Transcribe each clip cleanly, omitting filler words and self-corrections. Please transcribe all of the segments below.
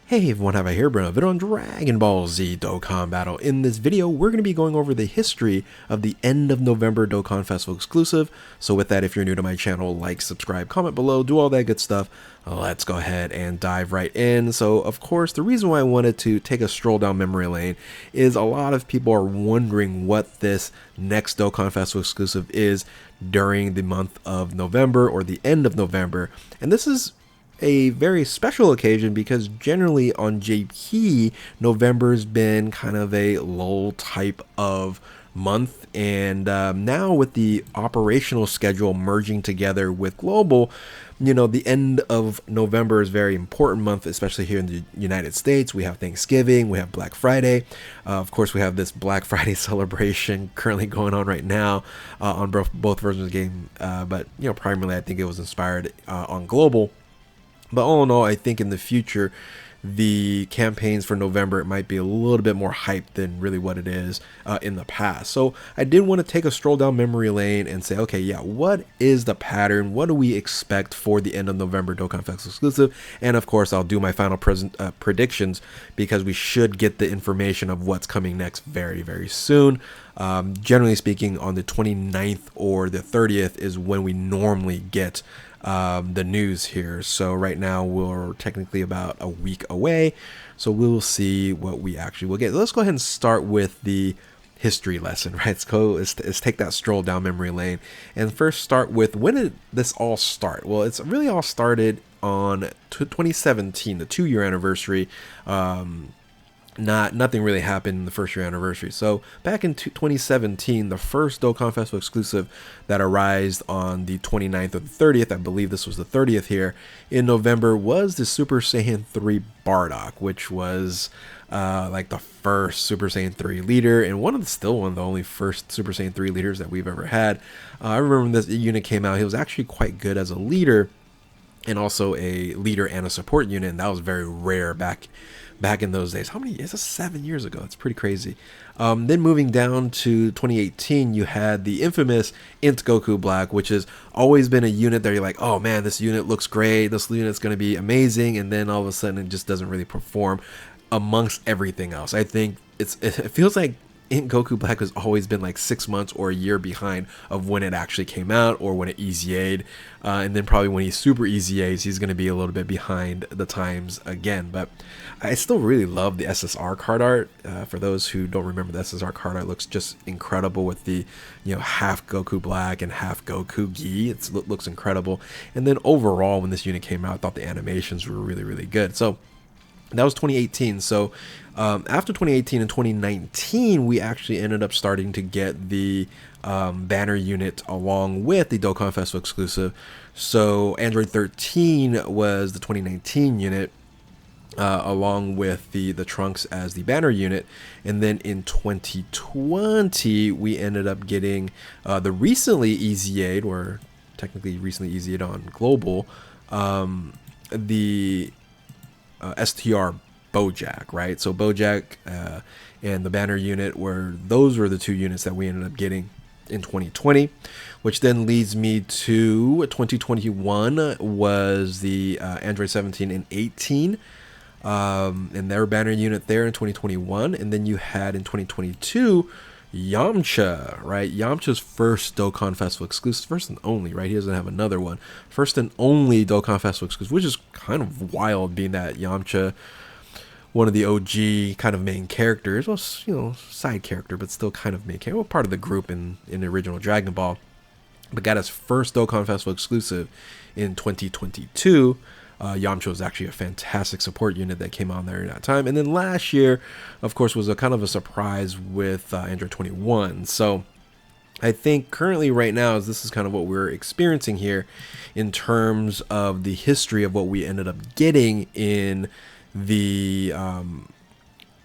Hey everyone, have I here bring a video on Dragon Ball Z Dokkan Battle. In this video, we're going to be going over the history of the end of November Dokkan Festival exclusive. So with that, if you're new to my channel, like, subscribe, comment below, do all that good stuff. Let's go ahead and dive right in. So of course, the reason why I wanted to take a stroll down memory lane is a lot of people are wondering what this next Dokkan Festival exclusive is during the month of November or the end of November. And this is a very special occasion because generally on JP, November's been kind of a lull type of month, and now with the operational schedule merging together with global, you know, the end of November is a very important month, especially here in the United States. We have Thanksgiving, we have Black Friday. Of course, we have this Black Friday celebration currently going on right now on both versions of the game, but you know, primarily I think it was inspired on global. But all in all, I think in the future, the campaigns for November, it might be a little bit more hype than really what it is in the past. So I did want to take a stroll down memory lane and say, okay, yeah, what is the pattern? What do we expect for the end of November Dokkan Fest exclusive? And of course, I'll do my final predictions because we should get the information of what's coming next very, very soon. Generally speaking, on the 29th or the 30th is when we normally get the news here. So right now we're technically about a week away, so we'll see what we actually will get. Let's go ahead and start with the history lesson, right? Let's take that stroll down memory lane and first start with, when did this all start? Well, it's really all started on 2017, the 2-year anniversary. Nothing really happened in the first year anniversary. So back in 2017, the first Dokkan Festival exclusive that arrived on the 29th or the 30th, I believe this was the 30th here in November, was the Super Saiyan 3 Bardock, which was like the first Super Saiyan 3 leader, and still one of the only first Super Saiyan 3 leaders that we've ever had. I remember when this unit came out, he was actually quite good as a leader, and also a leader and a support unit, and that was very rare back in those days. How many? It's 7 years ago. It's pretty crazy. Then moving down to 2018, you had the infamous Int Goku Black, which has always been a unit that you're like, oh man, this unit looks great. This unit's going to be amazing. And then all of a sudden, it just doesn't really perform amongst everything else. I think it feels like Int Goku Black has always been like 6 months or a year behind of when it actually came out or when it EZA'd. And then probably when he super EZA's, he's going to be a little bit behind the times again. But I still really love the SSR card art. For those who don't remember, the SSR card art looks just incredible with the, you know, half Goku Black and half Goku Gi. It looks incredible. And then overall, when this unit came out, I thought the animations were really, really good. So that was 2018. So after 2018 and 2019, we actually ended up starting to get the banner unit along with the Dokkan Festival exclusive. So Android 13 was the 2019 unit, along with the Trunks as the banner unit. And then in 2020, we ended up getting the recently EZA'd, or technically recently EZA'd on global, the STR Bojack, right? So Bojack and the banner unit those were the two units that we ended up getting in 2020, which then leads me to 2021 was the Android 17 and 18, and their banner unit there in 2021. And then you had in 2022 Yamcha, right? Yamcha's first Dokkan Festival exclusive, first and only, right? He doesn't have another one. First and only Dokkan Festival exclusive, which is kind of wild, being that Yamcha, one of the OG kind of main characters, well, you know, side character, but still kind of main character, well, part of the group in the original Dragon Ball, but got his first Dokkan Festival exclusive in 2022. Yamcha was actually a fantastic support unit that came on there in that time. And then last year, of course, was a kind of a surprise with Android 21. So I think currently right now, this is kind of what we're experiencing here in terms of the history of what we ended up getting in the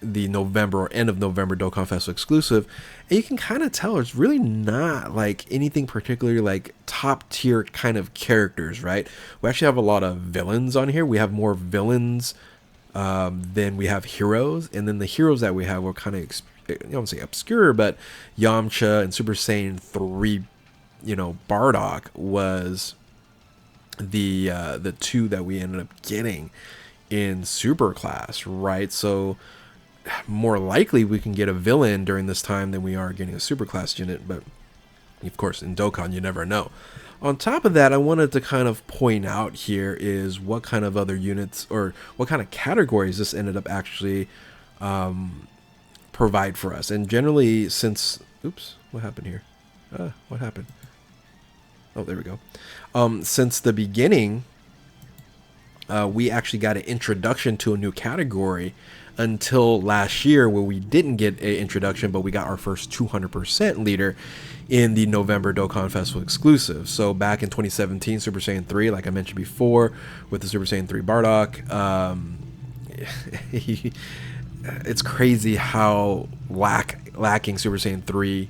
November or end of November Dokkan Festival exclusive. And you can kind of tell it's really not like anything particularly like top tier kind of characters, right? We actually have a lot of villains on here. We have more villains than we have heroes, and then the heroes that we have were kind of, I don't say obscure, but Yamcha and Super Saiyan 3, you know, Bardock was the two that we ended up getting in super class, right? So more likely we can get a villain during this time than we are getting a super class unit, but of course in Dokkan you never know. On top of that, I wanted to kind of point out here is what kind of other units or what kind of categories this ended up actually provide for us. And generally, since oops, what happened here? What happened? Oh, there we go. Since the beginning, we actually got an introduction to a new category until last year, where we didn't get an introduction, but we got our first 200% leader in the November Dokkan Festival exclusive. So back in 2017, Super Saiyan 3, like I mentioned before, with the Super Saiyan 3 Bardock, it's crazy how lacking Super Saiyan 3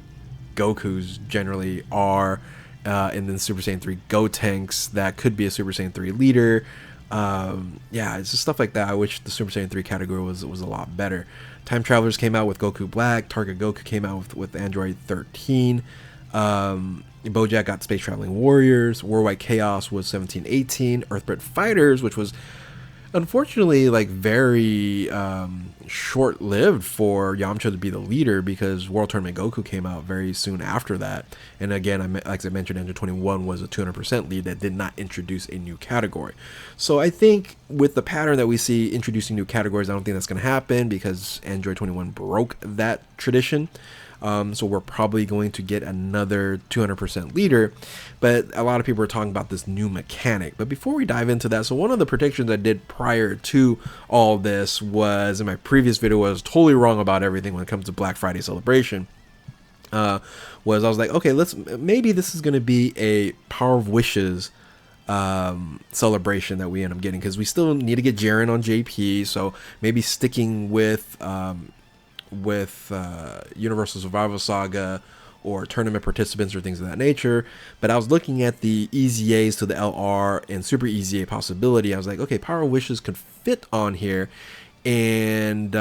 Gokus generally are, and then Super Saiyan 3 Gotenks that could be a Super Saiyan 3 leader. Yeah, it's just stuff like that. I wish the Super Saiyan 3 category was a lot better. Time Travelers came out with Goku Black. Target Goku came out with Android 13. Bojack got Space Traveling Warriors. Worldwide Chaos was 1718. Earthbred Fighters, which was unfortunately like very short-lived for Yamcha to be the leader, because World Tournament Goku came out very soon after that. And again, like I mentioned, Android 21 was a 200% lead that did not introduce a new category. So I think with the pattern that we see introducing new categories, I don't think that's going to happen, because Android 21 broke that tradition. So we're probably going to get another 200% leader, but a lot of people are talking about this new mechanic. But before we dive into that, so one of the predictions I did prior to all this was, in my previous video, I was totally wrong about everything when it comes to Black Friday celebration. I was like, okay, maybe this is going to be a Power of Wishes celebration that we end up getting, because we still need to get Jiren on JP, so maybe sticking with Universal Survival Saga or tournament participants or things of that nature. But I was looking at the EZAs to the LR and Super EZA possibility. I was like, okay, Power Wishes could fit on here, and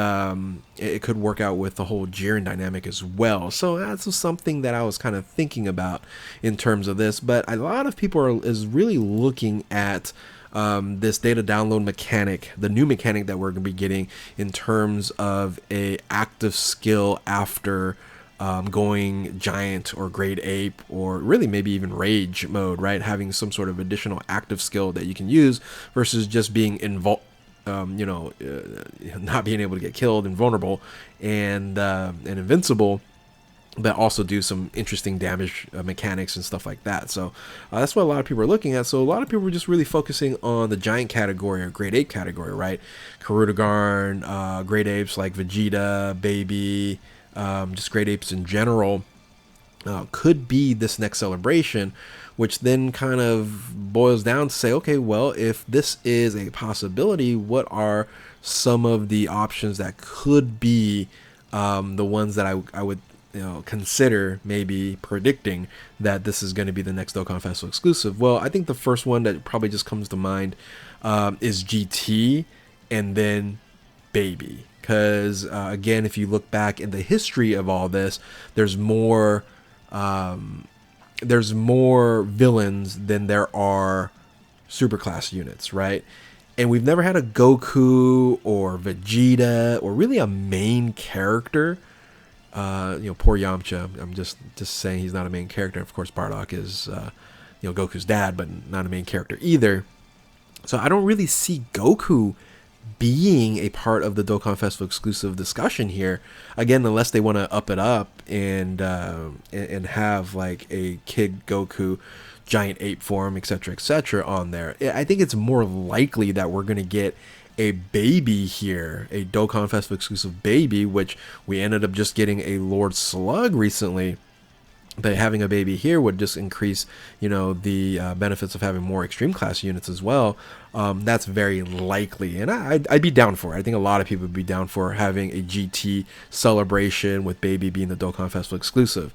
it could work out with the whole Jiren dynamic as well. So that's something that I was kind of thinking about in terms of this. But a lot of people is really looking at this data download mechanic, the new mechanic that we're going to be getting in terms of a active skill after going giant or great ape, or really maybe even rage mode, right? Having some sort of additional active skill that you can use versus just being not being able to get killed, invulnerable, and invincible, but also do some interesting damage mechanics and stuff like that. So that's what a lot of people are looking at. So a lot of people are just really focusing on the giant category or great ape category, right? Karudagarn, great apes like Vegeta, Baby, just great apes in general could be this next celebration, which then kind of boils down to say, okay, well, if this is a possibility, what are some of the options that could be the ones that I would consider maybe predicting that this is going to be the next Dokkan Festival exclusive? Well, I think the first one that probably just comes to mind is GT, and then Baby. Because again, if you look back in the history of all this, there's more villains than there are superclass units, right? And we've never had a Goku or Vegeta or really a main character. Poor Yamcha. I'm just saying he's not a main character. Of course, Bardock is Goku's dad, but not a main character either. So I don't really see Goku being a part of the Dokkan Festival exclusive discussion here. Again, unless they want to up it up and have like a Kid Goku, giant ape form, etc., on there. I think it's more likely that we're going to get a Baby here, a Dokkan Festival exclusive Baby, which we ended up just getting a Lord Slug recently. But having a Baby here would just increase, the benefits of having more extreme class units as well. That's very likely, and I'd be down for it. I think a lot of people would be down for having a GT celebration with Baby being the Dokkan Festival exclusive.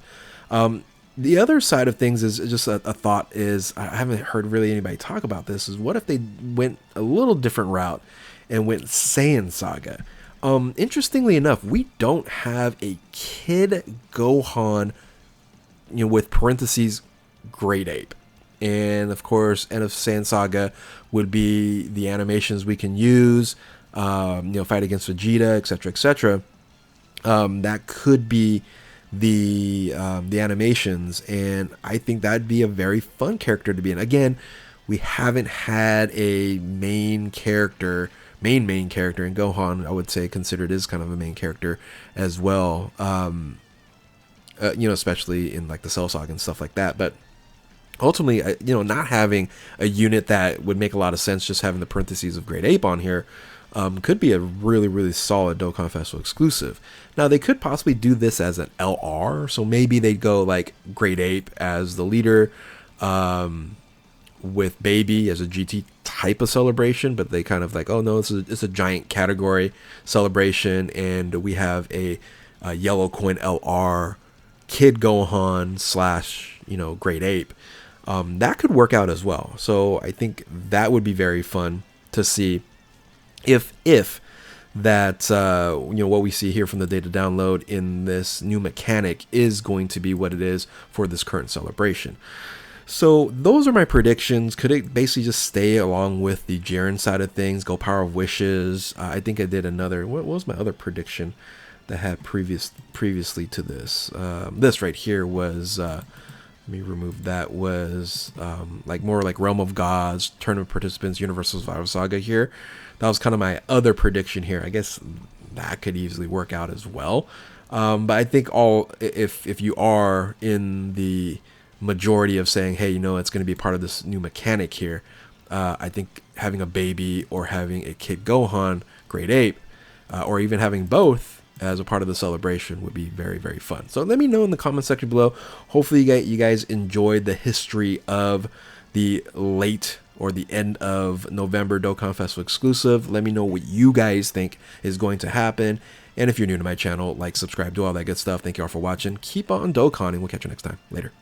The other side of things is just a thought is, I haven't heard really anybody talk about this, is what if they went a little different route and went Saiyan Saga? Interestingly enough, we don't have a Kid Gohan, with parentheses, great ape. and of course End of Saiyan Saga would be the animations we can use, fight against Vegeta, etc., etc. That could be the animations, and I think that'd be a very fun character to be in. Again, we haven't had a main character in Gohan. I would say considered is kind of a main character as well, especially in like the Cell Saga and stuff like that. But ultimately, not having a unit that would make a lot of sense, just having the parentheses of Great Ape on here, could be a really, really solid Dokkan Festival exclusive. Now, they could possibly do this as an LR, so maybe they'd go like Great Ape as the leader, with Baby as a GT type of celebration, but they kind of like, oh no, it's a giant category celebration, and we have a Yellow Coin LR Kid Gohan / Great Ape. That could work out as well. So I think that would be very fun to see if that what we see here from the data download in this new mechanic is going to be what it is for this current celebration. So those are my predictions. Could it basically just stay along with the Jiren side of things, go Power of Wishes? I think I did another, what was my other prediction that had previously to this? This right here was, let me remove that, was like more like Realm of Gods, Tournament Participants, Universal Survival Saga here. That was kind of my other prediction here. I guess that could easily work out as well. But I think if you are in the majority of saying, hey, it's going to be part of this new mechanic here, I think having a Baby or having a Kid Gohan, Great Ape, or even having both as a part of the celebration would be very, very fun. So let me know in the comment section below. Hopefully you guys enjoyed the history of the late or the end of November Dokkan Festival exclusive. Let me know what you guys think is going to happen. And if you're new to my channel, like, subscribe, do all that good stuff. Thank you all for watching. Keep on Dokkaning. We'll catch you next time. Later.